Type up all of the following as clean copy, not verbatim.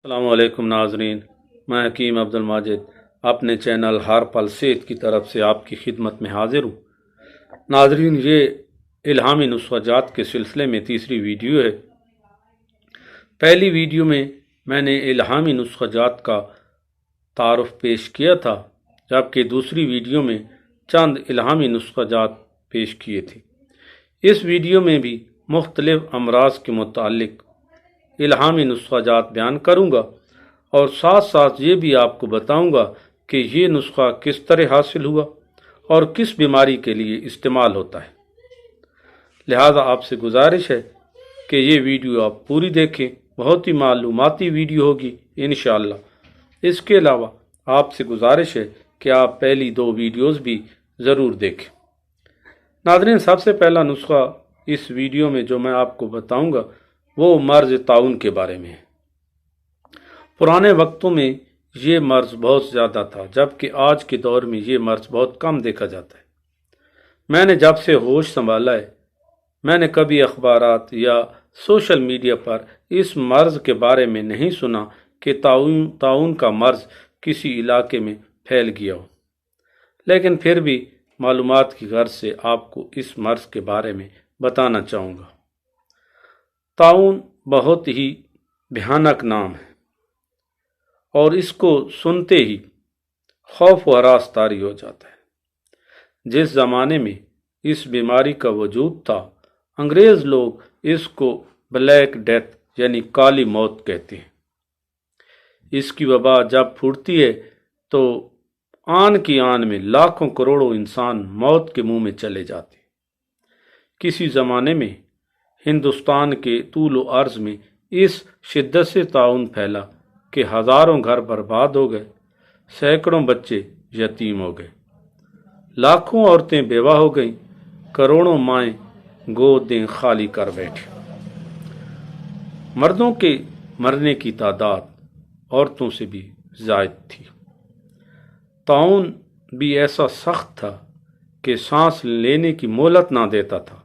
السلام علیکم ناظرین، میں حکیم عبد الماجد اپنے چینل ہر پل صحت کی طرف سے آپ کی خدمت میں حاضر ہوں۔ ناظرین، یہ الہامی نسخہ جات کے سلسلے میں تیسری ویڈیو ہے۔ پہلی ویڈیو میں نے الہامی نسخہ جات کا تعارف پیش کیا تھا، جبکہ دوسری ویڈیو میں چند الہامی نسخہ جات پیش کیے تھے۔ اس ویڈیو میں بھی مختلف امراض کے متعلق الہامی نسخہ جات بیان کروں گا اور ساتھ ساتھ یہ بھی آپ کو بتاؤں گا کہ یہ نسخہ کس طرح حاصل ہوا اور کس بیماری کے لیے استعمال ہوتا ہے۔ لہذا آپ سے گزارش ہے کہ یہ ویڈیو آپ پوری دیکھیں، بہت ہی معلوماتی ویڈیو ہوگی انشاءاللہ۔ اس کے علاوہ آپ سے گزارش ہے کہ آپ پہلی دو ویڈیوز بھی ضرور دیکھیں۔ ناظرین، سب سے پہلا نسخہ اس ویڈیو میں جو میں آپ کو بتاؤں گا وہ مرض طاعون کے بارے میں ہے۔ پرانے وقتوں میں یہ مرض بہت زیادہ تھا، جبکہ آج کے دور میں یہ مرض بہت کم دیکھا جاتا ہے۔ میں نے جب سے ہوش سنبھالا ہے، میں نے کبھی اخبارات یا سوشل میڈیا پر اس مرض کے بارے میں نہیں سنا کہ طاعون کا مرض کسی علاقے میں پھیل گیا ہو، لیکن پھر بھی معلومات کی غرض سے آپ کو اس مرض کے بارے میں بتانا چاہوں گا۔ طاعون بہت ہی بھیانک نام ہے اور اس کو سنتے ہی خوف و ہراس طاری ہو جاتا ہے۔ جس زمانے میں اس بیماری کا وجود تھا، انگریز لوگ اس کو بلیک ڈیتھ یعنی کالی موت کہتے ہیں۔ اس کی وبا جب پھوٹتی ہے تو آن کی آن میں لاکھوں کروڑوں انسان موت کے منہ میں چلے جاتے ہیں۔ کسی زمانے میں ہندوستان کے طول و عرض میں اس شدت سے طاعون پھیلا کہ ہزاروں گھر برباد ہو گئے، سینکڑوں بچے یتیم ہو گئے، لاکھوں عورتیں بیوہ ہو گئیں، کروڑوں مائیں گودیں خالی کر بیٹھیں۔ مردوں کے مرنے کی تعداد عورتوں سے بھی زائد تھی۔ طاعون بھی ایسا سخت تھا کہ سانس لینے کی مہلت نہ دیتا تھا۔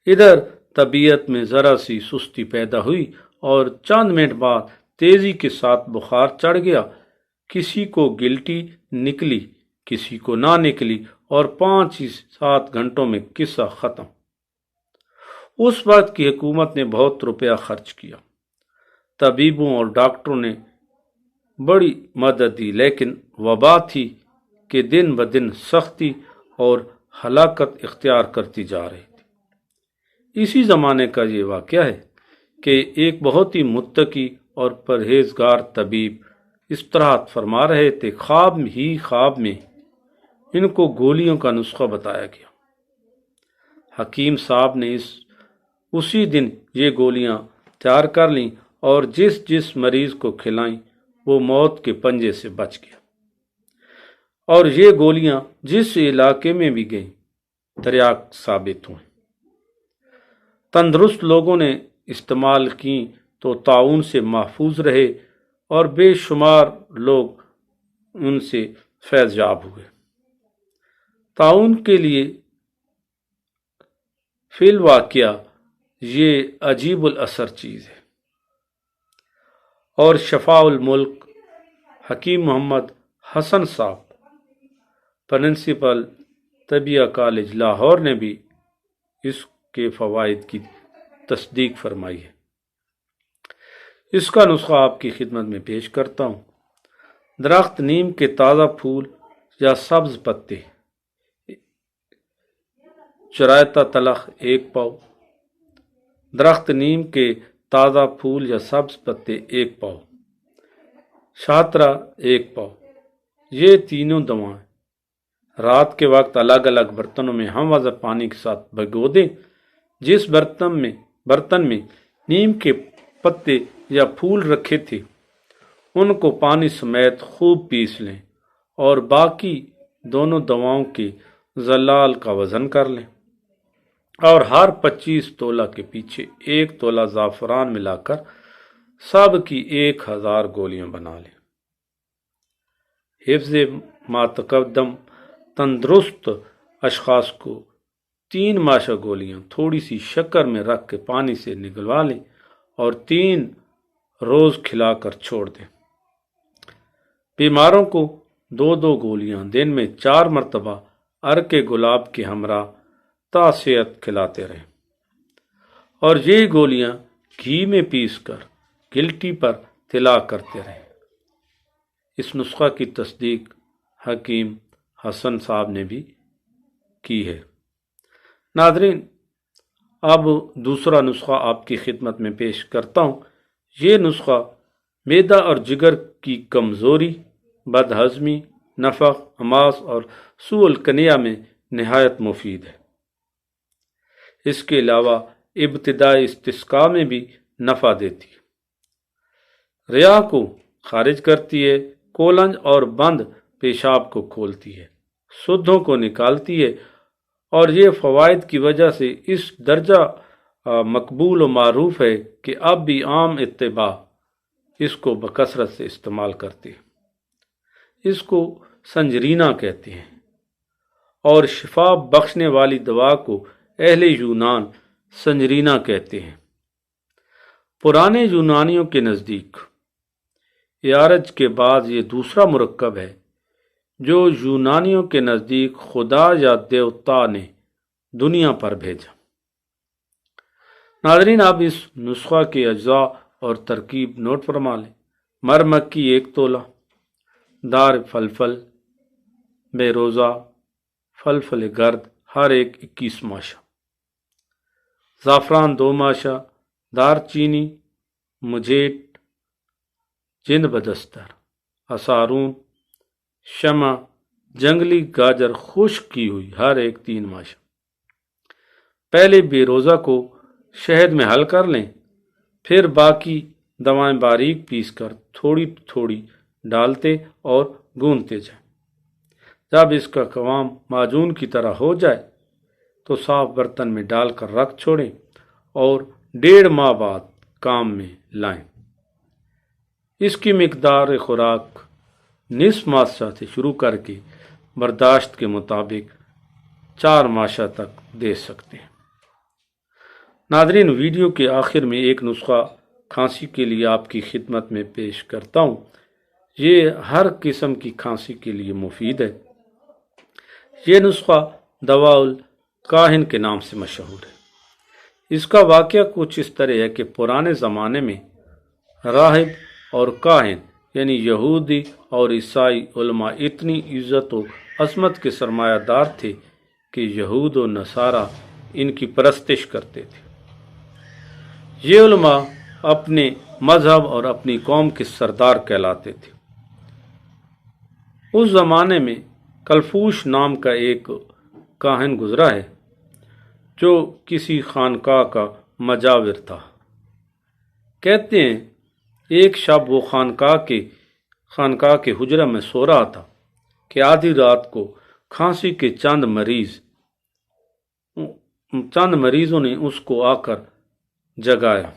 ادھر طبیعت میں ذرا سی سستی پیدا ہوئی اور چند منٹ بعد تیزی کے ساتھ بخار چڑھ گیا، کسی کو گلٹی نکلی، کسی کو نہ نکلی، اور 5-7 گھنٹوں میں قصہ ختم۔ اس وقت کی حکومت نے بہت روپیہ خرچ کیا، طبیبوں اور ڈاکٹروں نے بڑی مدد دی، لیکن وبا تھی کہ دن بدن سختی اور ہلاکت اختیار کرتی جا رہی تھی۔ اسی زمانے کا یہ واقعہ ہے کہ ایک بہت ہی متقی اور پرہیزگار طبیب استراحت فرما رہے تھے۔ خواب میں ان کو گولیوں کا نسخہ بتایا گیا۔ حکیم صاحب نے اسی دن یہ گولیاں تیار کر لیں اور جس مریض کو کھلائیں وہ موت کے پنجے سے بچ گیا، اور یہ گولیاں جس علاقے میں بھی گئیں تریاق ثابت ہوئیں۔ تندرست لوگوں نے استعمال کی تو طاعون سے محفوظ رہے اور بے شمار لوگ ان سے فیض یاب ہوئے۔ طاعون کے لیے فی الواقعہ یہ عجیب الاثر چیز ہے، اور شفاء الملک حکیم محمد حسن صاحب، پرنسپل طبیہ کالج لاہور نے بھی اس کے فوائد کی تصدیق فرمائی ہے۔ اس کا نسخہ آپ کی خدمت میں پیش کرتا ہوں۔ درخت نیم کے تازہ پھول یا سبز پتے چرائتا تلخ 1 پاؤ، درخت نیم کے تازہ پھول یا سبز پتے 1 پاؤ، شاہترہ 1 پاؤ۔ یہ تینوں دوائیں رات کے وقت الگ الگ برتنوں میں ہم وضع پانی کے ساتھ بھگو دیں۔ جس برتن میں نیم کے پتے یا پھول رکھے تھے ان کو پانی سمیت خوب پیس لیں اور باقی دونوں دواؤں کے زلال کا وزن کر لیں، اور ہر 25 تولہ کے پیچھے 1 تولہ زعفران ملا کر سب کی 1000 گولیاں بنا لیں۔ حفظ ما تقدم، تندرست اشخاص کو 3 ماشا گولیاں تھوڑی سی شکر میں رکھ کے پانی سے نگلوا لیں اور 3 روز کھلا کر چھوڑ دیں۔ بیماروں کو 2 گولیاں دن میں 4 مرتبہ عرق گلاب کے ہمراہ صحت کھلاتے رہیں، اور یہ گولیاں گھی میں پیس کر گلٹی پر تلا کرتے رہیں۔ اس نسخہ کی تصدیق حکیم حسن صاحب نے بھی کی ہے۔ ناظرین، اب دوسرا نسخہ آپ کی خدمت میں پیش کرتا ہوں۔ یہ نسخہ معدہ اور جگر کی کمزوری، بد ہضمی، نفخ، اماس اور سوء القنیہ میں نہایت مفید ہے۔ اس کے علاوہ ابتدائی استسقاء میں بھی نفع دیتی ہے، ریاح کو خارج کرتی ہے، کولنج اور بند پیشاب کو کھولتی ہے، سدھوں کو نکالتی ہے، اور یہ فوائد کی وجہ سے اس درجہ مقبول و معروف ہے کہ اب بھی عام اتباع اس کو بکثرت سے استعمال کرتے ہیں۔ اس کو سنجرینا کہتے ہیں، اور شفا بخشنے والی دوا کو اہل یونان سنجرینا کہتے ہیں۔ پرانے یونانیوں کے نزدیک عارج کے بعد یہ دوسرا مرکب ہے جو یونانیوں کے نزدیک خدا یا دیوتا نے دنیا پر بھیجا۔ ناظرین، آپ اس نسخہ کے اجزاء اور ترکیب نوٹ فرما لیں۔ مرمکی 1 تولہ، دار فلفل بے روزہ، فلفل گرد ہر ایک 21 ماشا، زعفران 2 ماشا، دار چینی، مجیٹ، جند بدستر، اسارون، شمع، جنگلی گاجر خشک کی ہوئی ہر ایک 3 ماشا۔ پہلے بے روزہ کو شہد میں حل کر لیں، پھر باقی دوائیں باریک پیس کر تھوڑی تھوڑی ڈالتے اور گوندتے جائیں۔ جب اس کا قوام معجون کی طرح ہو جائے تو صاف برتن میں ڈال کر رکھ چھوڑیں اور 1.5 ماہ بعد کام میں لائیں۔ اس کی مقدار خوراک نصف ماشا سے شروع کر کے برداشت کے مطابق 4 ماشا تک دے سکتے ہیں۔ ناظرین، ویڈیو کے آخر میں ایک نسخہ کھانسی کے لیے آپ کی خدمت میں پیش کرتا ہوں۔ یہ ہر قسم کی کھانسی کے لیے مفید ہے۔ یہ نسخہ دواء الکاہن کے نام سے مشہور ہے۔ اس کا واقعہ کچھ اس طرح ہے کہ پرانے زمانے میں راہب اور کاہن یعنی یہودی اور عیسائی علماء اتنی عزت و عظمت کے سرمایہ دار تھے کہ یہود و نصارہ ان کی پرستش کرتے تھے۔ یہ علماء اپنے مذہب اور اپنی قوم کے سردار کہلاتے تھے۔ اس زمانے میں کلفوش نام کا ایک کاہن گزرا ہے جو کسی خانقاہ کا مجاور تھا۔ کہتے ہیں ایک شب وہ خانقاہ کے حجرہ میں سو رہا تھا کہ آدھی رات کو کھانسی کے چند مریضوں نے اس کو آ کر جگایا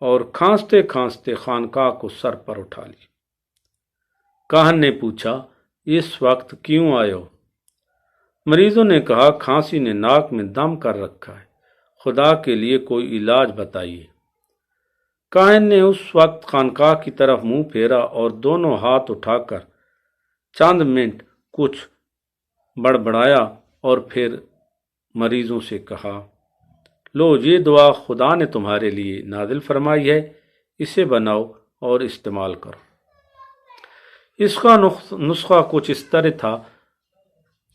اور کھانستے کھانستے خانقاہ کو سر پر اٹھا لی۔ کاہن نے پوچھا، اس وقت کیوں آئے ہو؟ مریضوں نے کہا، کھانسی نے ناک میں دم کر رکھا ہے، خدا کے لیے کوئی علاج بتائیے۔ کاہن نے اس وقت خانقاہ کی طرف منہ پھیرا اور دونوں ہاتھ اٹھا کر چند منٹ کچھ بڑبڑایا اور پھر مریضوں سے کہا، لو، یہ دعا خدا نے تمہارے لیے نازل فرمائی ہے، اسے بناؤ اور استعمال کرو۔ اس کا نسخہ کچھ اس طرح تھا: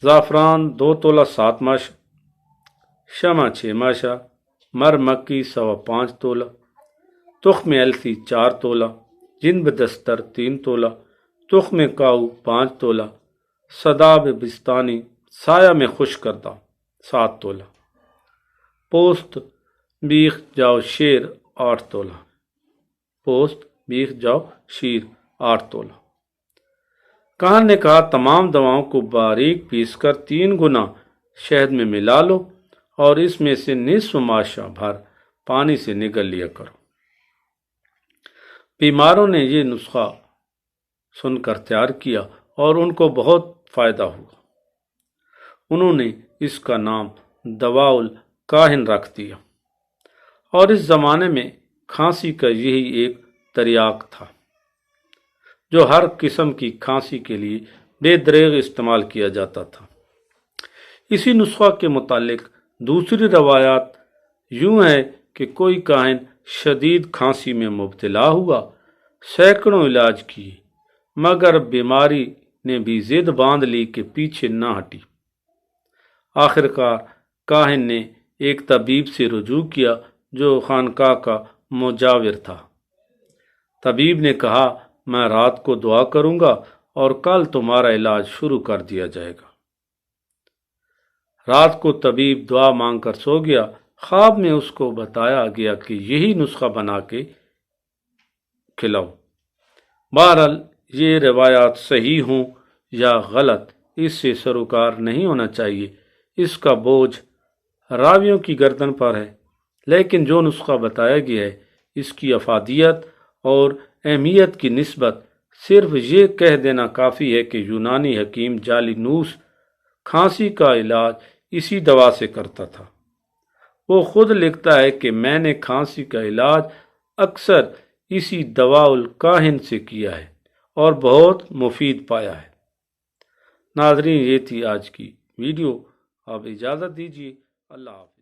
زعفران 2 تولہ 7 ماشا، شمع 6 ماشا، مرمکی 5.25 تولہ، تخم السی 4 تولہ، جند بدستر 3 تولہ، تخم کاؤ 5 تولہ، سداب بستانی سایہ میں خشک کردہ 7 تولہ، پوست بیخ جاؤ شیر 8 تولہ، پوست بیخ جاؤ شیر 8 تولہ۔ کاہن نے کہا، تمام دواؤں کو باریک پیس کر 3 گنا شہد میں ملا لو اور اس میں سے نصف ماشا بھر پانی سے نگل لیا کرو۔ بیماروں نے یہ نسخہ سن کر تیار کیا اور ان کو بہت فائدہ ہوا۔ انہوں نے اس کا نام دواء الکاہن رکھ دیا، اور اس زمانے میں کھانسی کا یہی ایک تریاق تھا جو ہر قسم کی کھانسی کے لیے بے دریغ استعمال کیا جاتا تھا۔ اسی نسخہ کے متعلق دوسری روایات یوں ہے کہ کوئی کاہن شدید کھانسی میں مبتلا ہوا، سینکڑوں علاج کیے، مگر بیماری نے بھی ضد باندھ لی کہ پیچھے نہ ہٹی۔ آخرکار کاہن نے ایک طبیب سے رجوع کیا جو خانقاہ کا مجاور تھا۔ طبیب نے کہا، میں رات کو دعا کروں گا اور کل تمہارا علاج شروع کر دیا جائے گا۔ رات کو طبیب دعا مانگ کر سو گیا۔ خواب میں اس کو بتایا گیا کہ یہی نسخہ بنا کے کھلاؤ۔ بہرحال یہ روایات صحیح ہوں یا غلط اس سے سروکار نہیں ہونا چاہیے، اس کا بوجھ راویوں کی گردن پر ہے، لیکن جو نسخہ بتایا گیا ہے اس کی افادیت اور اہمیت کی نسبت صرف یہ کہہ دینا کافی ہے کہ یونانی حکیم جالینوس کھانسی کا علاج اسی دوا سے کرتا تھا۔ وہ خود لکھتا ہے کہ میں نے کھانسی کا علاج اکثر اسی دوا الکاہن سے کیا ہے اور بہت مفید پایا ہے۔ ناظرین، یہ تھی آج کی ویڈیو، آپ اجازت دیجیے، اللہ حافظ۔